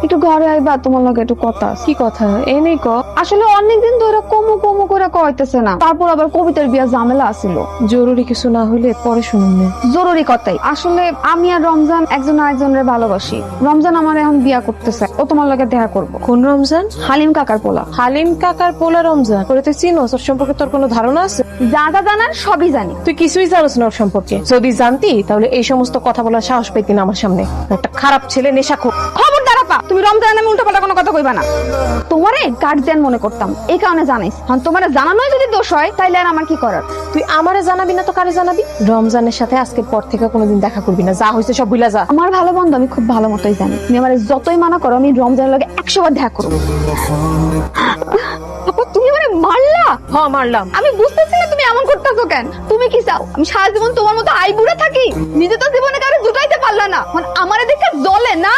একটু ঘরে আইবা, তোমার লগে একটু কথা আছে। কি কথা? এই নেই ক। আসলে অনেকদিন ধরে কমু কমু করে কইতেছে না, তারপর আবার কবিতার বিয়া ঝামেলা আছিল। জরুরি কিছু না হইলে পরে শুনুন না। জরুরি কথাই, আসলে আমি আর রমজান একজন আরেকজনের ভালোবাসি। রমজান আমার এখন বিয়া করতেছে, ও তোমার লগে দেখা করবো। কোন রমজান? হালিম কাকার পোলা। হালিম কাকার পোলা রমজান? ওরে তুই চিনোস? ওর সম্পর্কে তোর কোনো ধারণা আছে? যা যা জানার সবই জানি। তুই কিছুই জানোস না ওর সম্পর্কে। যদি জানতি তাহলে এই সমস্ত কথা বলার সাহস পেতি না আমার সামনে। একটা খারাপ ছেলে, নেশাখোর। খবরদার আপা, তুমি রমজানের নামে উল্টাপাল্টা কোনো কথা কইবা না। তোমারে গার্জিয়ান মনে করতাম, এই কারণে জানাইস। এখন তোমারে জানানোই যদি দোষ হয়, তাইলে আর আমার কি করার? তুই আমারে জানাবি না তো কারে জানাবি? রমজানের সাথে আজকের পর থেকে কোনোদিন দেখা করবি না। যা হয়েছে সব ভুলা যা। আমার ভালো বন্ধু আমি খুব ভালো মতোই জানি, তুমি আমার যতই মানা করো আমি রমজানের লগে 100 বার দেখা করবো। আপা তুমি আমারে মারলা? হ, মারলাম। আমি বুঝতেছি না তুমি এমন করতেছো কেন। তুমি কি চাও আমি সারা জীবন তোমার মতো আইবুড়া থাকি? নিজে তো জীবনে কারো জুটাইতে পারলা না, আমারে দেখে জ্বলে না।